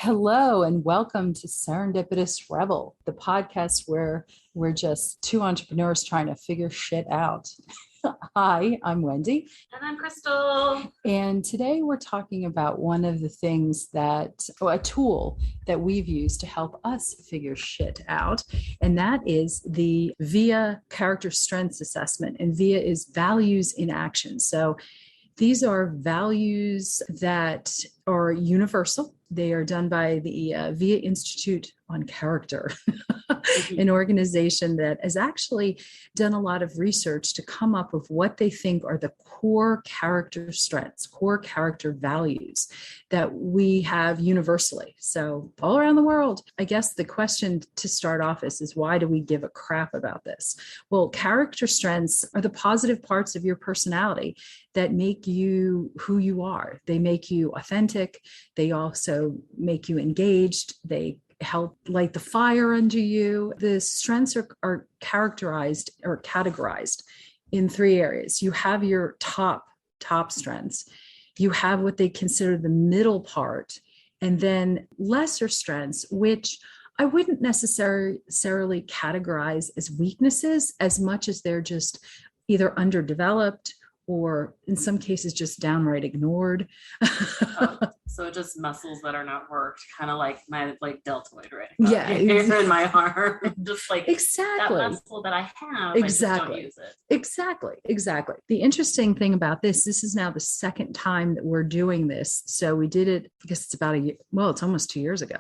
Hello and welcome to Serendipitous Rebel, the podcast where we're just two entrepreneurs trying to figure shit out. Hi, I'm Wendy. And I'm Crystal. And today we're talking about one of the things a tool that we've used to help us figure shit out. And that is the VIA Character Strengths Assessment. And VIA is Values in Action. So these are values that are universal. They are done by the VIA Institute on Character, an organization that has actually done a lot of research to come up with what they think are the core character strengths, core character values that we have universally. So all around the world, I guess the question to start off is why do we give a crap about this? Well, character strengths are the positive parts of your personality that make you who you are. They make you authentic. They also make you engaged. They help light the fire under you. The strengths are characterized or categorized in three areas. You have your top strengths. You have what they consider the middle part, and then lesser strengths, which I wouldn't necessarily categorize as weaknesses as much as they're just either underdeveloped or in some cases just downright ignored. So just muscles that are not worked, kind of like my deltoid right yeah, in my arm, just like exactly that muscle that I have. Exactly. I just don't use it. Exactly. The interesting thing about this is now the second time that we're doing this. So we did it because it's about a year. Well, it's almost 2 years ago.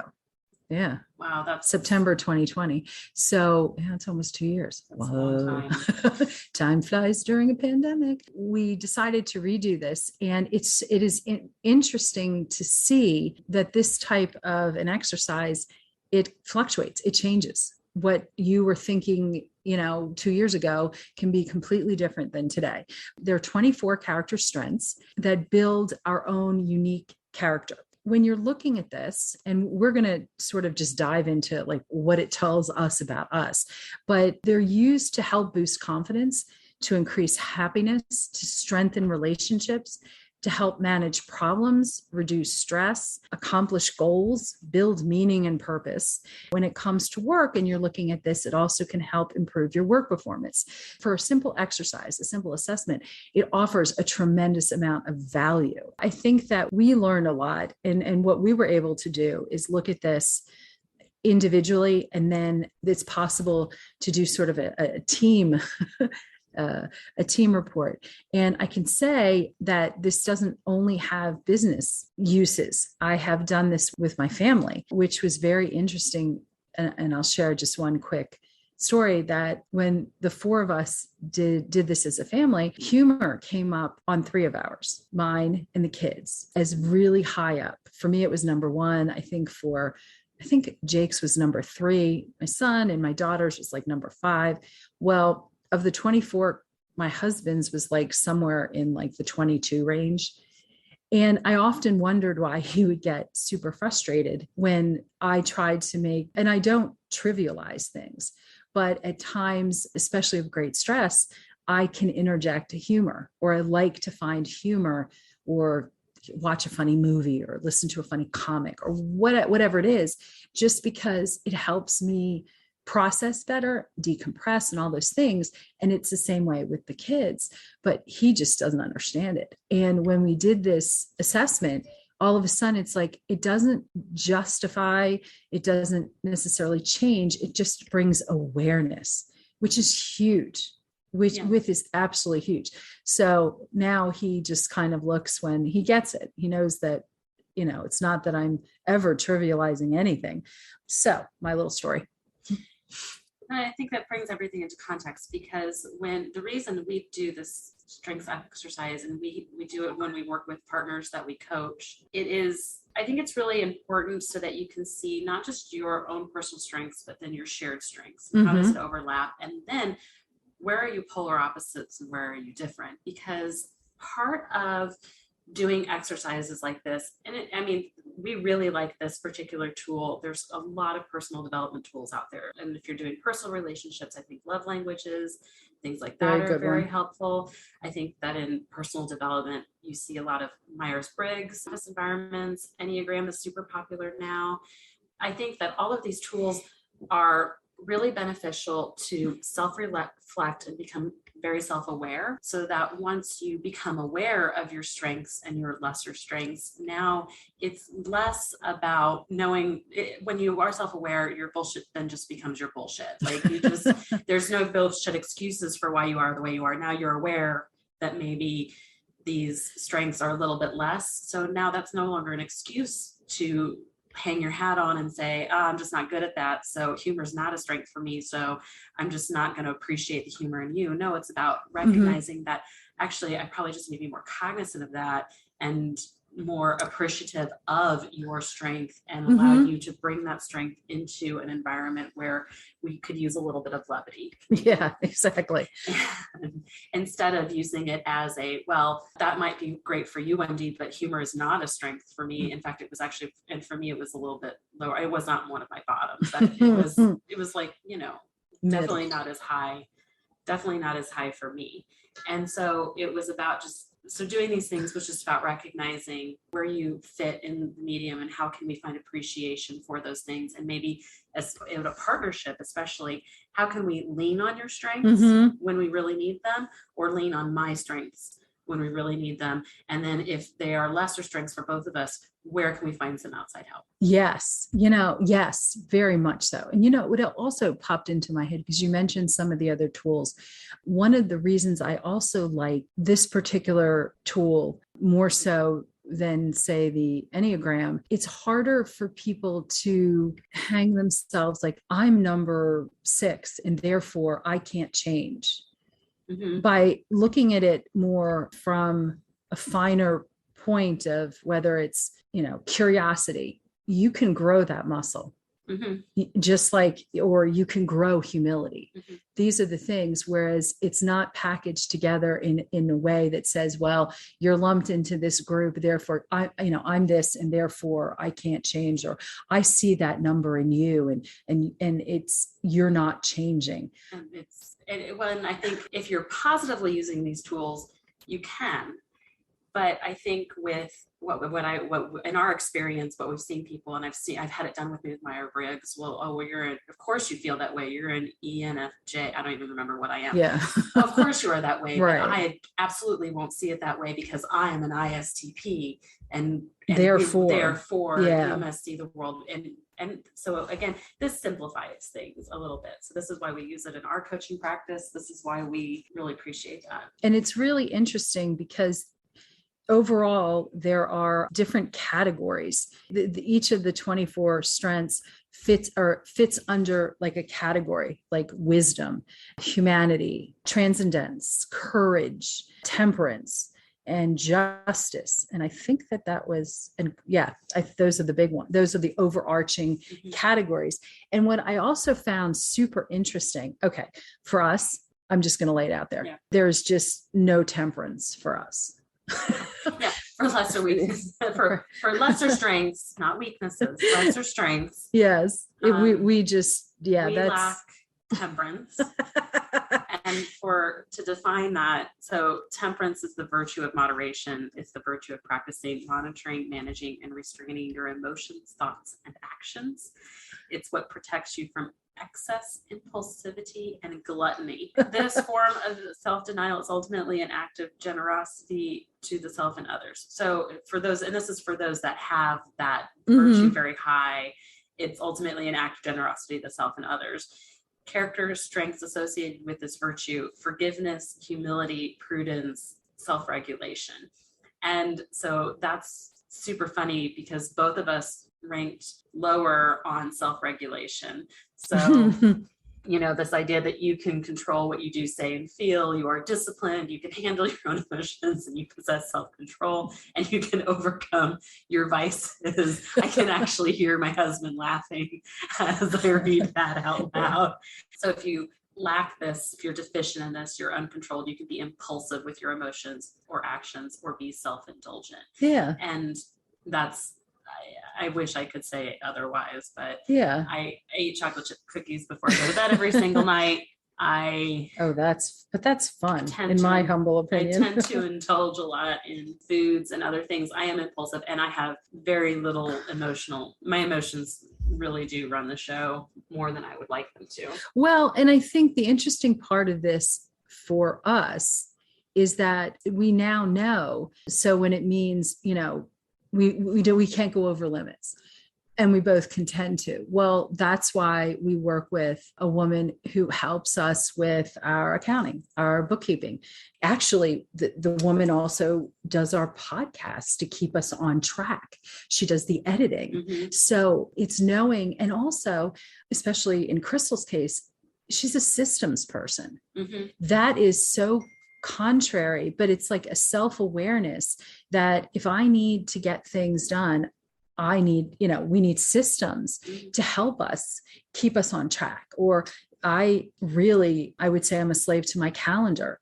Yeah. Wow. That's September 2020. So yeah, it's almost 2 years. That's a long time. Time flies during a pandemic. We decided to redo this, and it is interesting to see that this type of an exercise, it fluctuates, it changes. What you were thinking, 2 years ago can be completely different than today. There are 24 character strengths that build our own unique character. When you're looking at this, and we're going to sort of just dive into like what it tells us about us, but they're used to help boost confidence, to increase happiness, to strengthen relationships, to help manage problems, reduce stress, accomplish goals, build meaning and purpose. When it comes to work and you're looking at this, it also can help improve your work performance. For a simple exercise, a simple assessment, it offers a tremendous amount of value. I think that we learned a lot, and what we were able to do is look at this individually, and then it's possible to do sort of a team a team report. And I can say that this doesn't only have business uses. I have done this with my family, which was very interesting. And I'll share just one quick story that when the four of us did this as a family, humor came up on three of ours, mine and the kids, as really high up. For me, it was number one. I think Jake's was number three, my son, and my daughter's was like number five. Well, of the 24, my husband's was like somewhere in like the 22 range. And I often wondered why he would get super frustrated when I tried to and I don't trivialize things, but at times, especially of great stress, I can interject a humor, or I like to find humor, or watch a funny movie, or listen to a funny comic, or whatever it is, just because it helps me process better, decompress, and all those things. And it's the same way with the kids, but he just doesn't understand it. And when we did this assessment, all of a sudden it's like, it doesn't justify, it doesn't necessarily change, it just brings awareness, which is huge, which is absolutely huge. So now he just kind of looks when he gets it. He knows that, it's not that I'm ever trivializing anything. So my little story. And I think that brings everything into context, because the reason we do this strengths exercise, and we do it when we work with partners that we coach, I think it's really important so that you can see not just your own personal strengths, but then your shared strengths. Mm-hmm. How does it overlap? And then where are you polar opposites and where are you different? Because part of doing exercises like this, and we really like this particular tool. There's a lot of personal development tools out there. And if you're doing personal relationships, I think love languages things like Very that are good very one. helpful. I think that in personal development, you see a lot of Myers-Briggs environments. Enneagram is super popular now. I think that all of these tools are really beneficial to self-reflect and become very self-aware, so that once you become aware of your strengths and your lesser strengths, now it's less about knowing it. When you are self-aware, your bullshit then just becomes your bullshit. Like you just, there's no bullshit excuses for why you are the way you are. Now you're aware that maybe these strengths are a little bit less. So now that's no longer an excuse to hang your hat on and say, oh, I'm just not good at that. So humor is not a strength for me. So I'm just not going to appreciate the humor in you. No, it's about recognizing that actually I probably just need to be more cognizant of that and more appreciative of your strength, and allow you to bring that strength into an environment where we could use a little bit of levity. Yeah, exactly. Instead of using it as a, well, that might be great for you, Wendy, but humor is not a strength for me. In fact, it was actually, and for me, it was a little bit lower. It was not one of my bottoms, but it was like, you know, definitely not as high for me. And so it was about just, so doing these things was just about recognizing where you fit in the medium and how can we find appreciation for those things. And maybe as in a partnership, especially, how can we lean on your strengths when we really need them, or lean on my strengths when we really need them? And then if they are lesser strengths for both of us, where can we find some outside help? Yes. Yes, very much so. And, what also popped into my head, because you mentioned some of the other tools. One of the reasons I also like this particular tool more so than, say, the Enneagram, it's harder for people to hang themselves like, I'm number 6 and therefore I can't change. By looking at it more from a finer point of whether it's, curiosity, you can grow that muscle. Just like, or you can grow humility. These are the things, whereas it's not packaged together in a way that says, well, you're lumped into this group, therefore I'm this and therefore I can't change, or I see that number in you and it's, you're not changing. And I think if you're positively using these tools, you can. But I think with what in our experience, what we've seen people, and I've had it done with me with Myers-Briggs. Well, of course you feel that way. You're an ENFJ. I don't even remember what I am. Yeah. Of course you are that way. Right. But I absolutely won't see it that way because I am an ISTP, and therefore yeah. you must see the world. And so again, this simplifies things a little bit. So this is why we use it in our coaching practice. This is why we really appreciate that. And it's really interesting because overall, there are different categories. Each of the 24 strengths fits under like a category, like wisdom, humanity, transcendence, courage, temperance, and justice. And I think that was, and yeah, those are the big ones. Those are the overarching categories. And what I also found super interesting, okay, for us, I'm just going to lay it out there. Yeah. There's just no temperance for us. Yeah, for lesser weaknesses, for lesser strengths, not weaknesses, lesser strengths. Yes, we just, yeah, we lack temperance. And to define that, so temperance is the virtue of moderation. It's the virtue of practicing, monitoring, managing, and restraining your emotions, thoughts, and actions. It's what protects you from excess impulsivity and gluttony. This form of self-denial is ultimately an act of generosity to the self and others. So for those, and this is for those that have that virtue very high, it's ultimately an act of generosity to the self and others. Character strengths associated with this virtue: forgiveness, humility, prudence, self-regulation. And so that's super funny because both of us ranked lower on self-regulation. So, this idea that you can control what you do, say, and feel, you are disciplined, you can handle your own emotions, and you possess self-control, and you can overcome your vices. I can actually hear my husband laughing as I read that out loud. So if you lack this, if you're deficient in this, you're uncontrolled, you can be impulsive with your emotions or actions, or be self-indulgent. Yeah. And that's, I wish I could say otherwise, but yeah, I eat chocolate chip cookies before I go to bed every single night. That's fun, tend in my to- humble I opinion. tend to indulge a lot in foods and other things. I am impulsive and I have very little my emotions really do run the show more than I would like them to. Well, and I think the interesting part of this for us is that we now know. So when it means, we can't go over limits, and we both contend to. Well, that's why we work with a woman who helps us with our accounting, our bookkeeping. Actually, the woman also does our podcast to keep us on track. She does the editing. Mhm. So it's knowing, and also, especially in Crystal's case, she's a systems person. Mhm. That is so contrary, but it's like a self-awareness that if I need to get things done, we need systems Mhm. to help us keep us on track. Or I would say I'm a slave to my calendar.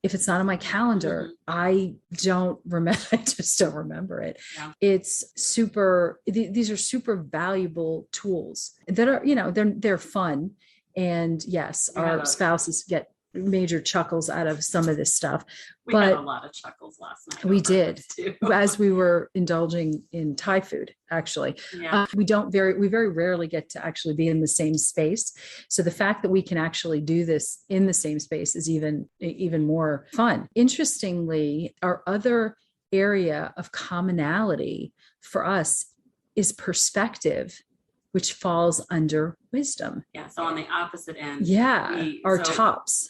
If it's not on my calendar, I don't remember. I just don't remember it. Yeah. These are super valuable tools that are, they're fun. And yes, our spouses get major chuckles out of some of this stuff. We had a But lot of chuckles last night. we over did, this too. as we were indulging in Thai food, actually. Yeah. We very rarely get to actually be in the same space. So the fact that we can actually do this in the same space is even more fun. Interestingly, our other area of commonality for us is perspective, which falls under wisdom. Yeah. So on the opposite end, Yeah, our tops.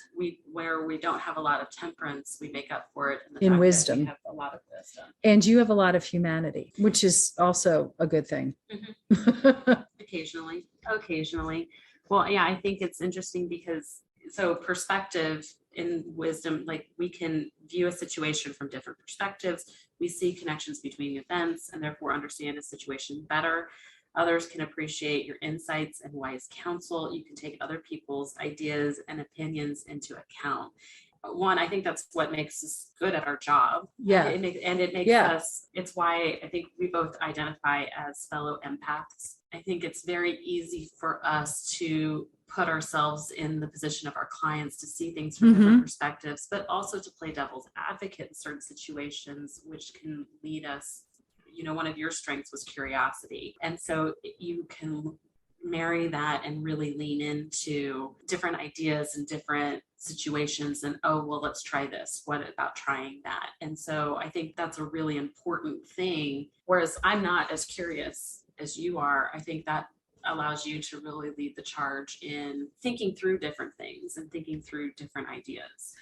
Where we don't have a lot of temperance, we make up for it in the In fact that wisdom. we have a lot of wisdom. And you have a lot of humanity, which is also a good thing. Occasionally. Well, yeah, I think it's interesting because perspective in wisdom, like we can view a situation from different perspectives. We see connections between events and therefore understand a situation better. Others can appreciate your insights and wise counsel. You can take other people's ideas and opinions into account. One, I think that's what makes us good at our job. Yeah. It makes us, it's why I think we both identify as fellow empaths. I think it's very easy for us to put ourselves in the position of our clients to see things from different perspectives, but also to play devil's advocate in certain situations, which can lead us. One of your strengths was curiosity. And so you can marry that and really lean into different ideas and different situations and, let's try this. What about trying that? And so I think that's a really important thing. Whereas I'm not as curious as you are, I think that allows you to really lead the charge in thinking through different things and thinking through different ideas.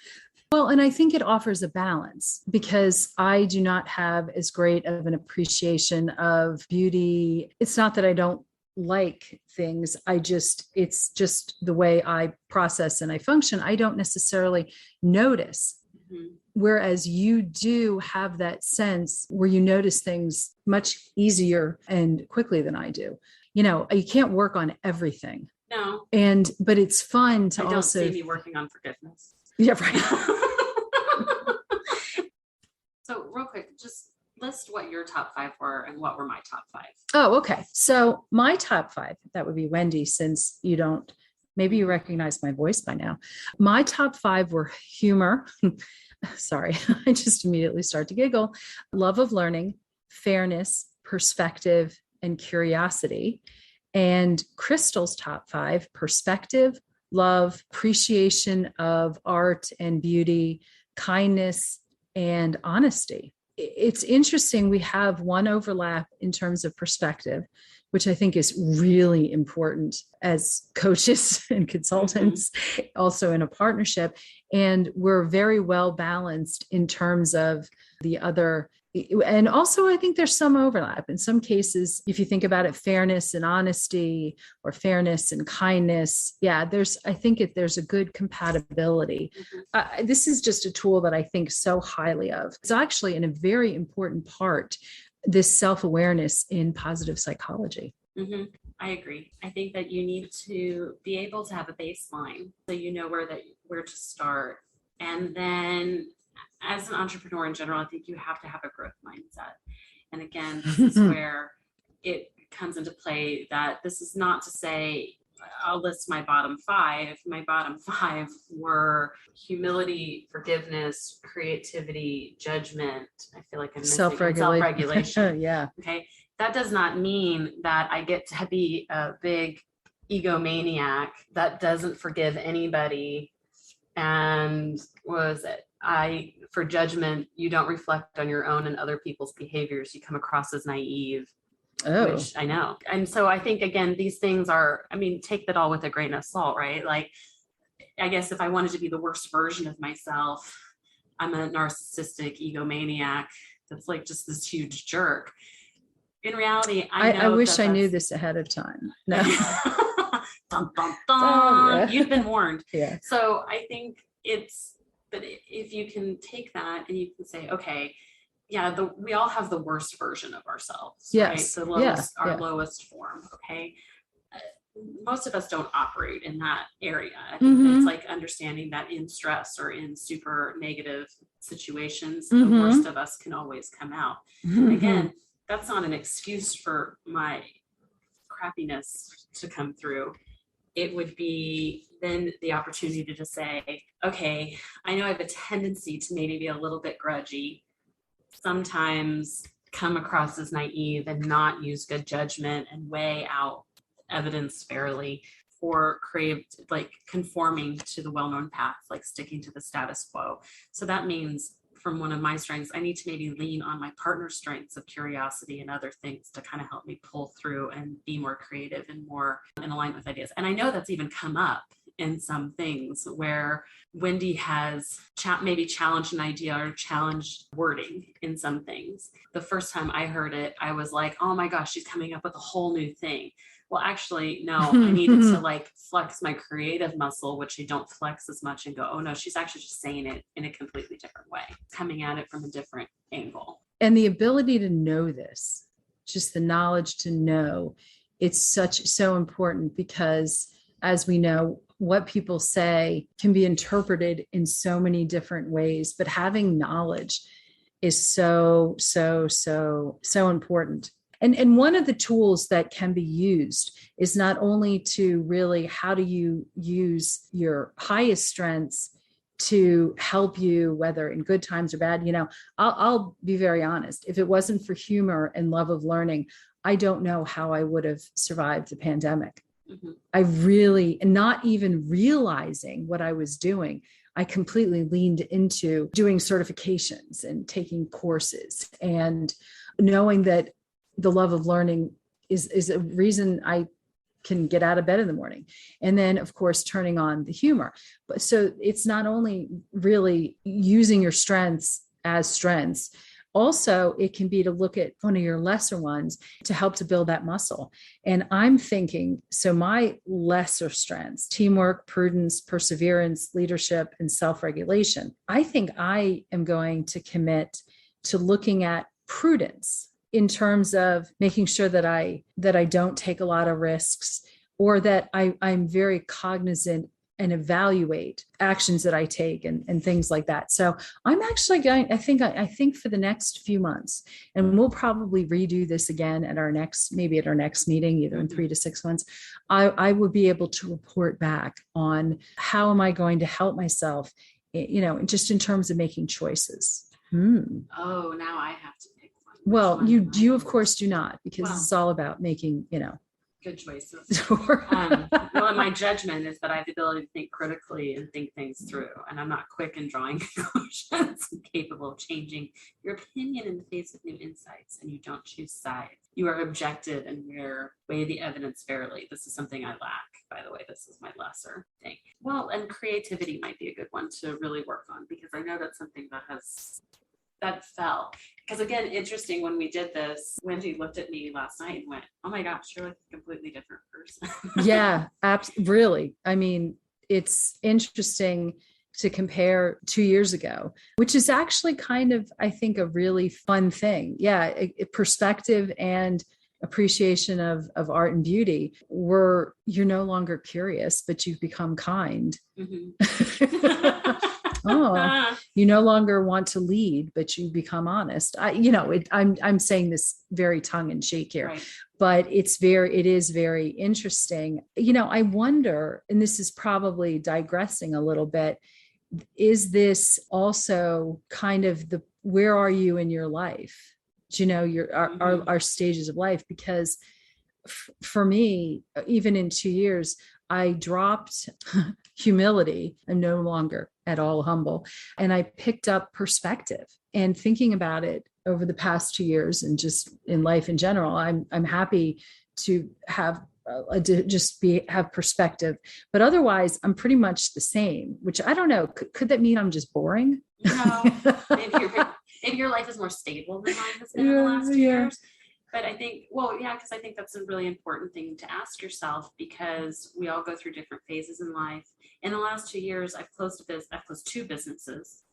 Well, and I think it offers a balance because I do not have as great of an appreciation of beauty. It's not that I don't like things. It's just the way I process and I function. I don't necessarily notice. Mm-hmm. Whereas you do have that sense where you notice things much easier and quickly than I do. You can't work on everything. No. But it's fun to also. I don't see me working on forgiveness. Yeah, right. So real quick, just list what your top 5 were and what were my top 5. Oh, okay. So my top 5, that would be Wendy, since maybe you recognize my voice by now. My top 5 were humor. Sorry, I just immediately start to giggle. Love of learning, fairness, perspective, and curiosity. And Crystal's top 5, perspective, love, appreciation of art and beauty, kindness, and honesty. It's interesting. We have one overlap in terms of perspective, which I think is really important as coaches and consultants, also in a partnership. And we're very well balanced in terms of the other. And also, I think there's some overlap. In some cases, if you think about it, fairness and honesty or fairness and kindness, there's a good compatibility. This is just a tool that I think so highly of. It's actually in a very important part, this self-awareness in positive psychology. Mm-hmm. I agree. I think that you need to be able to have a baseline so you know where to start. And then as an entrepreneur in general, I think you have to have a growth mindset. And again, this is where it comes into play that this is not to say, I'll list my bottom five. My bottom five were humility, forgiveness, creativity, judgment. I feel like I'm missing self-regulation. Yeah. Okay. That does not mean that I get to be a big egomaniac that doesn't forgive anybody. And what was it? For judgment, you don't reflect on your own and other people's behaviors. You come across as naive. Oh, Which I know. And so I think, again, these things are, I mean, take that all with a grain of salt, right? Like, I guess if I wanted to be the worst version of myself, I'm a narcissistic egomaniac that's like just this huge jerk. In reality, I wish I knew this ahead of time. No. Dun, dun, dun. Yeah. You've been warned. Yeah. So I think but if you can take that and you can say, okay, yeah, we all have the worst version of ourselves, yes. right? The lowest, our lowest form. Okay. Most of us don't operate in that area. I think it's like understanding that in stress or in super negative situations, the worst of us can always come out. Again, that's not an excuse for my crappiness to come through. It would be then the opportunity to say, okay, I know I have a tendency to maybe be a little bit grudgy, sometimes come across as naive and not use good judgment and weigh out evidence fairly, or like conforming to the well-known path, like sticking to the status quo. So that means from one of my strengths, I need to maybe lean on my partner's strengths of curiosity and other things to kind of help me pull through and be more creative and more in alignment with ideas. And I know that's even come up in some things where Wendy has maybe challenged an idea or challenged wording in some things. The first time I heard it, I was like, oh my gosh, she's coming up with a whole new thing. Well, actually, no, I needed to like flex my creative muscle, which I don't flex as much, and go, oh no, she's actually just saying it in a completely different way, coming at it from a different angle. And the ability to know this, just the knowledge to know, it's so important, because as we know, what people say can be interpreted in so many different ways, but having knowledge is so important. And one of the tools that can be used is not only to really, how do you use your highest strengths to help you, whether in good times or bad. I'll be very honest. If it wasn't for humor and love of learning, I don't know how I would have survived the pandemic. I really, not even realizing what I was doing, I completely leaned into doing certifications and taking courses, and knowing that the love of learning is a reason I can get out of bed in the morning. And then, of course, turning on the humor. But so it's not only really using your strengths as strengths, also it can be to look at one of your lesser ones to help to build that muscle. And I'm thinking, so my lesser strengths, teamwork, prudence, perseverance, leadership, and self-regulation, I think I am going to commit to looking at prudence in terms of making sure that I don't take a lot of risks, or that I'm very cognizant and evaluate actions that I take and things like that. So I'm actually going, I think for the next few months, and we'll probably redo this again at our next meeting, either in 3 to 6 months, I will be able to report back on how am I going to help myself, just in terms of making choices. Oh, now I have to pick one. Well, you of course do not, because it's all about making, good choices. Well, my judgment is that I have the ability to think critically and think things through, and I'm not quick in drawing conclusions. I'm capable of changing your opinion in the face of new insights, and you don't choose sides. You are objective and weigh the evidence fairly. This is something I lack, by the way. This is my lesser thing. Well, and creativity might be a good one to really work on, because I know that's something that fell. Because again, interesting, when we did this, Wendy looked at me last night and went, oh my gosh, you're like a completely different person. Yeah, really. I mean, it's interesting to compare 2 years ago, which is actually kind of, I think, a really fun thing. Yeah, a perspective and appreciation of art and beauty, where you're no longer curious, but you've become kind. Oh, you no longer want to lead, but you become honest. I'm saying this very tongue in cheek here, right. but it is very interesting. I wonder, and this is probably digressing a little bit, is this also kind of where are you in your life? Our stages of life, because for me, even in 2 years, I dropped humility. I'm no longer at all humble. And I picked up perspective, and thinking about it over the past 2 years and just in life in general, I'm happy to have have perspective, but otherwise I'm pretty much the same, which I don't know. Could that mean I'm just boring? No, maybe your life is more stable than mine has been in the last 2 years. But I think, because I think that's a really important thing to ask yourself, because we all go through different phases in life. In the last 2 years, I've closed 2 businesses,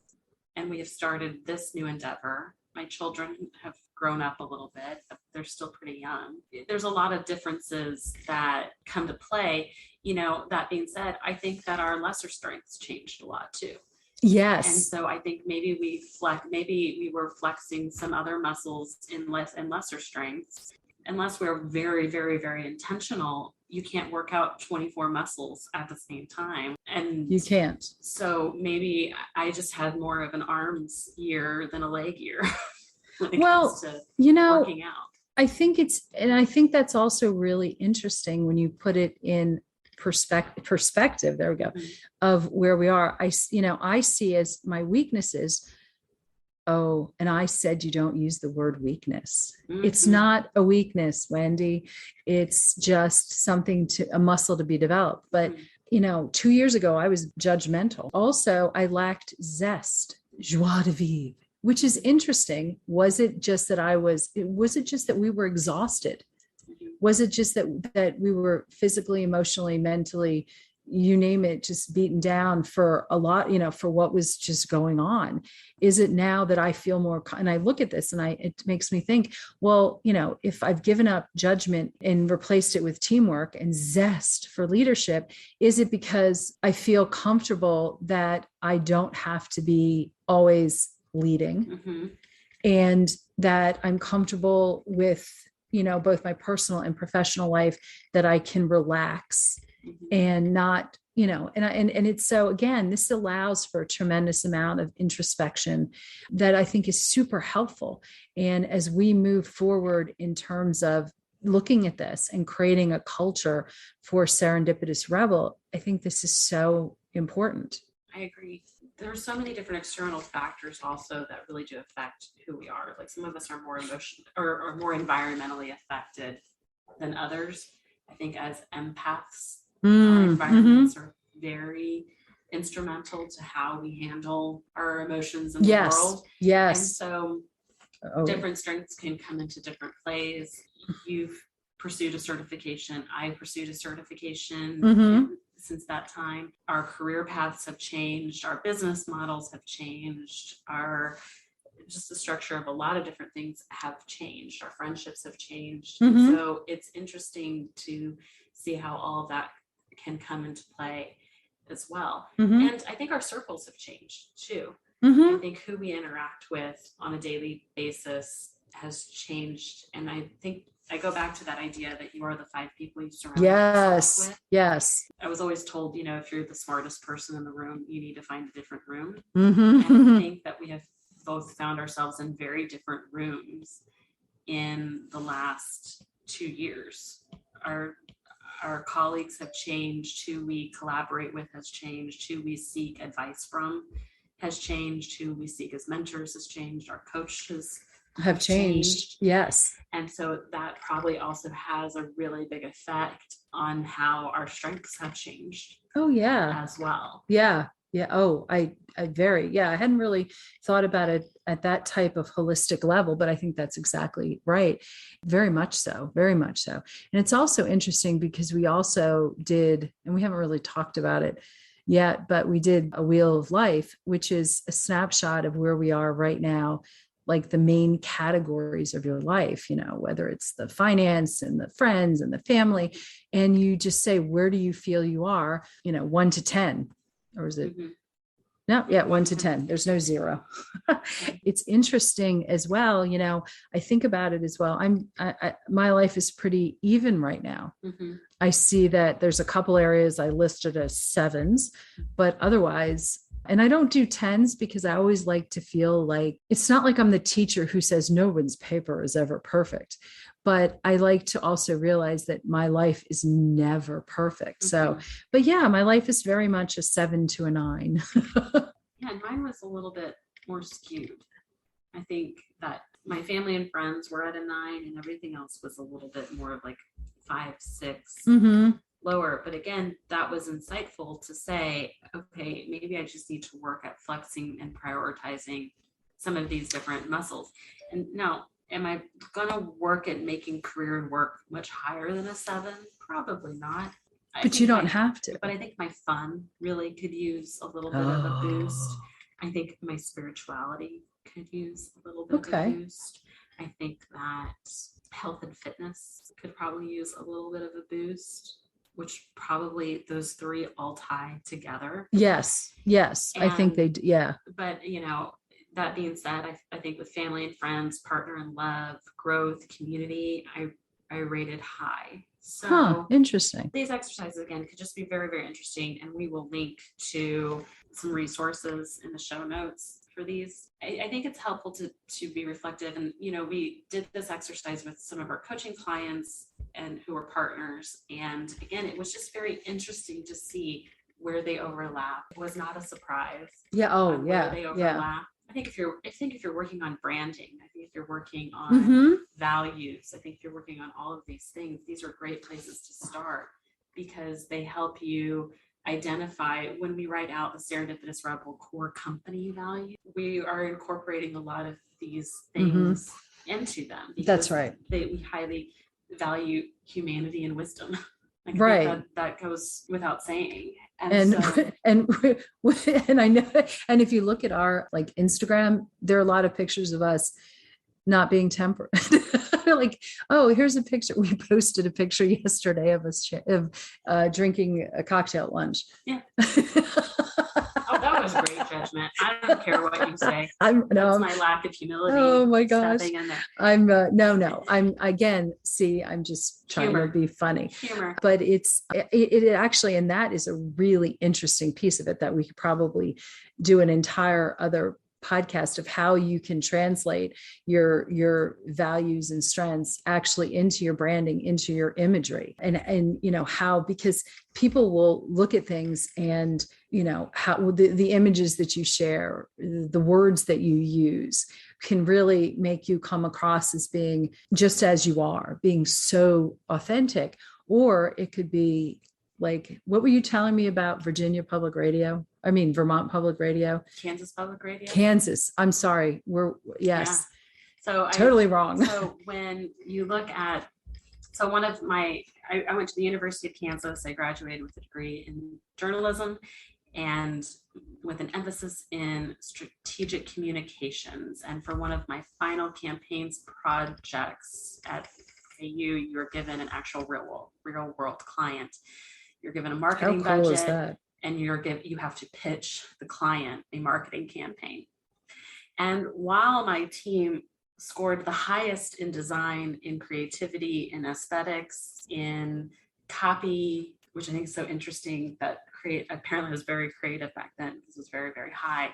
and we have started this new endeavor. My children have grown up a little bit, but they're still pretty young. There's a lot of differences that come to play. That being said, I think that our lesser strengths changed a lot too. Yes. And so I think maybe we were flexing some other muscles in lesser strengths. Unless we're very, very, very intentional, you can't work out 24 muscles at the same time. And you can't. So maybe I just had more of an arms year than a leg year when it comes to working out. I think that's also really interesting when you put it in perspective, there we go, of where we are. I see as my weaknesses. Oh, and I said, you don't use the word weakness. It's not a weakness, Wendy. It's just a muscle to be developed. But, 2 years ago, I was judgmental. Also, I lacked zest, joie de vivre, which is interesting. Was it just that we were exhausted? Was it just that we were physically, emotionally, mentally, you name it, just beaten down for a lot, for what was just going on? Is it now that I feel more, and I look at this and it makes me think, well, if I've given up judgment and replaced it with teamwork and zest for leadership, is it because I feel comfortable that I don't have to be always leading, and that I'm comfortable with, both my personal and professional life, that I can relax and not, and it's so, again, this allows for a tremendous amount of introspection that I think is super helpful. And as we move forward in terms of looking at this and creating a culture for serendipitous rebel, I think this is so important. I agree. There are so many different external factors also that really do affect who we are. Like some of us are more emotional or more environmentally affected than others. I think as empaths, our environments are very instrumental to how we handle our emotions in the world. Yes. And so different strengths can come into different plays. You've pursued a certification. I pursued a certification. Since that time, our career paths have changed, our business models have changed, just the structure of a lot of different things have changed, our friendships have changed. So it's interesting to see how all of that can come into play as well. And I think our circles have changed too. I think who we interact with on a daily basis has changed. And I think I go back to that idea that you are the 5 people you surround yourself with. Yes. I was always told, if you're the smartest person in the room, you need to find a different room. And I think that we have both found ourselves in very different rooms in the last 2 years. Our colleagues have changed, who we collaborate with has changed, who we seek advice from has changed, who we seek as mentors has changed, our coaches have changed. Yes. And so that probably also has a really big effect on how our strengths have changed. Oh, yeah. As well. Yeah. Yeah. Oh, I hadn't really thought about it at that type of holistic level, but I think that's exactly right. Very much so. Very much so. And it's also interesting because we also did, and we haven't really talked about it yet, but we did a Wheel of Life, which is a snapshot of where we are right now, like the main categories of your life, whether it's the finance and the friends and the family, and you just say, where do you feel you are, 1 to 10, or is it, No, yeah, 1 to 10. There's no zero. It's interesting as well. I think about it as well. My life is pretty even right now. Mm-hmm. I see that there's a couple areas I listed as sevens, but otherwise, and I don't do tens because I always like to feel like it's not like I'm the teacher who says no one's paper is ever perfect. But I like to also realize that my life is never perfect. So, but yeah, my life is very much a 7 to a 9. Yeah, mine was a little bit more skewed. I think that my family and friends were at a 9 and everything else was a little bit more of like 5, 6 lower. But again, that was insightful to say, okay, maybe I just need to work at flexing and prioritizing some of these different muscles. And now, am I going to work at making career and work much higher than a 7? Probably not. But you don't have to. But I think my fun really could use a little bit of a boost. I think my spirituality could use a little bit of a boost. I think that health and fitness could probably use a little bit of a boost, which probably those 3 all tie together. Yes. I think they do. Yeah. But, that being said, I think with family and friends, partner in love, growth, community, I rated high. So interesting. These exercises, again, could just be very, very interesting. And we will link to some resources in the show notes for these. I think it's helpful to be reflective. And, we did this exercise with some of our coaching clients and who are partners. And again, it was just very interesting to see where they overlap. It was not a surprise. Yeah. Oh, yeah. Where they overlap. Yeah. I think if you're working on branding, I think if you're working on values, I think if you're working on all of these things, these are great places to start because they help you identify. When we write out the Serendipitous Rebel core company value, we are incorporating a lot of these things into them. That's right. We highly value humanity and wisdom. Right. That goes without saying. And I know, and if you look at our like Instagram, there are a lot of pictures of us not being temperate. Like, oh, here's a picture. We posted a picture yesterday of us drinking a cocktail at lunch. Yeah. Oh, that was great judgment. I don't care what you say. That's my lack of humility. Oh my gosh. I'm just trying to be funny. Humor. But it actually, and that is a really interesting piece of it that we could probably do an entire other podcast of how you can translate your values and strengths actually into your branding, into your imagery, and how, because people will look at things and how the images that you share, the words that you use can really make you come across as being just as you are, being so authentic. Or it could be like, what were you telling me about Vermont Public Radio? Kansas Public Radio. Kansas. I'm sorry. Yeah. So totally wrong. So when you look at, I went to the University of Kansas. I graduated with a degree in journalism and with an emphasis in strategic communications. And for one of my final campaigns projects at AU, you're given an actual real world client. You're given a marketing budget. How cool is that? And you have to pitch the client a marketing campaign. And while my team scored the highest in design, in creativity, in aesthetics, in copy, which I think is so interesting, that apparently was very creative back then. This was very, very high.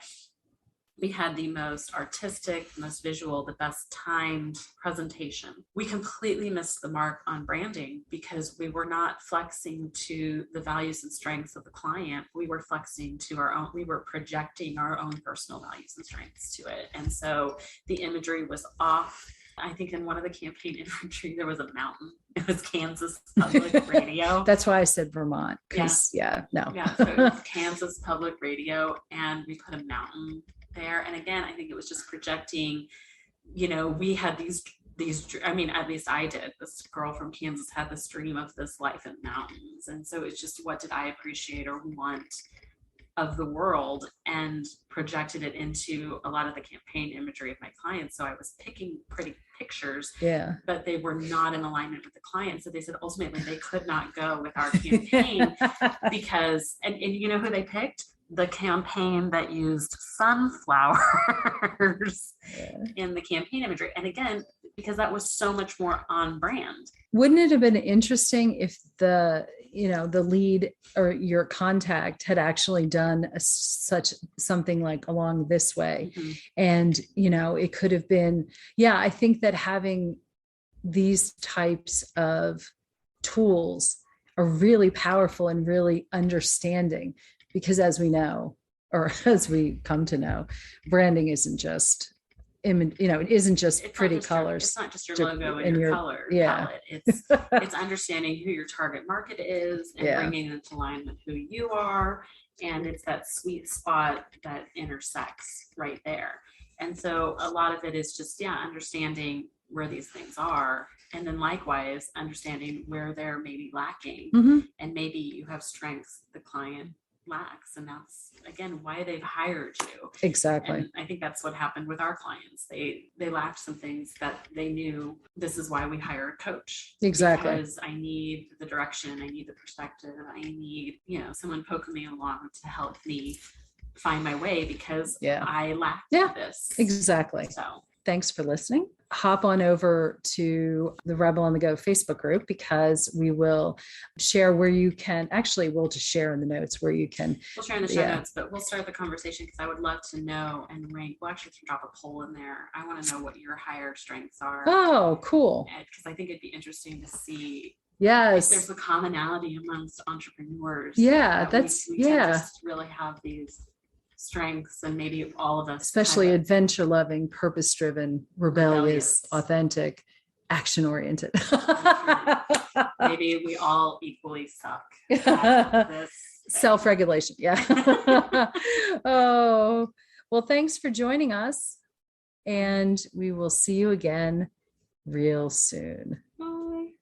We had the most artistic, most visual, the best timed presentation. We completely missed the mark on branding because we were not flexing to the values and strengths of the client. We were flexing to we were projecting our own personal values and strengths to it. And so the imagery was off. I think in one of the campaign imagery, there was a mountain. It was Kansas Public Radio. That's why I said Vermont. No. Yeah, so it was Kansas Public Radio, and we put a mountain there. And again, I think it was just projecting, we had these, at least I did. This girl from Kansas had this dream of this life in mountains. And so it's just, what did I appreciate or want of the world, and projected it into a lot of the campaign imagery of my clients. So I was picking pretty pictures, but they were not in alignment with the client. So they said ultimately they could not go with our campaign because, and you know who they picked? the campaign that used sunflowers in the campaign imagery. And again, because that was so much more on brand. Wouldn't it have been interesting if the lead or your contact had actually done such something like along this way? Mm-hmm. And, it could have been, I think that having these types of tools are really powerful and really understanding, because as we know, or as we come to know, branding isn't just it isn't just pretty colors. It's not just your logo and your color palette. It's understanding who your target market is and bringing it into line with who you are. And it's that sweet spot that intersects right there. And so a lot of it is just, understanding where these things are. And then likewise, understanding where they're maybe lacking. Mm-hmm. And maybe you have strengths the client lacks, and that's again why they've hired you. Exactly. And I think that's what happened with our clients. They lacked some things that they knew. This is why we hire a coach. Exactly. Because I need the direction, I need the perspective, I need someone poking me along to help me find my way, because I lacked this. Exactly. So thanks for listening. Hop on over to the Rebel on the Go Facebook group, because we will share where you can, we'll just share in the notes where you can. We'll share in the show notes, but we'll start the conversation, because I would love to know and rank. We'll actually drop a poll in there. I want to know what your higher strengths are. Oh, cool. Because I think it'd be interesting to see if there's a commonality amongst entrepreneurs. Yeah, we just really have these strengths, and maybe all of us, especially adventure loving, purpose driven, rebellious, authentic, action oriented. Maybe we all equally suck at this self-regulation. Oh, well, thanks for joining us, and we will see you again real soon.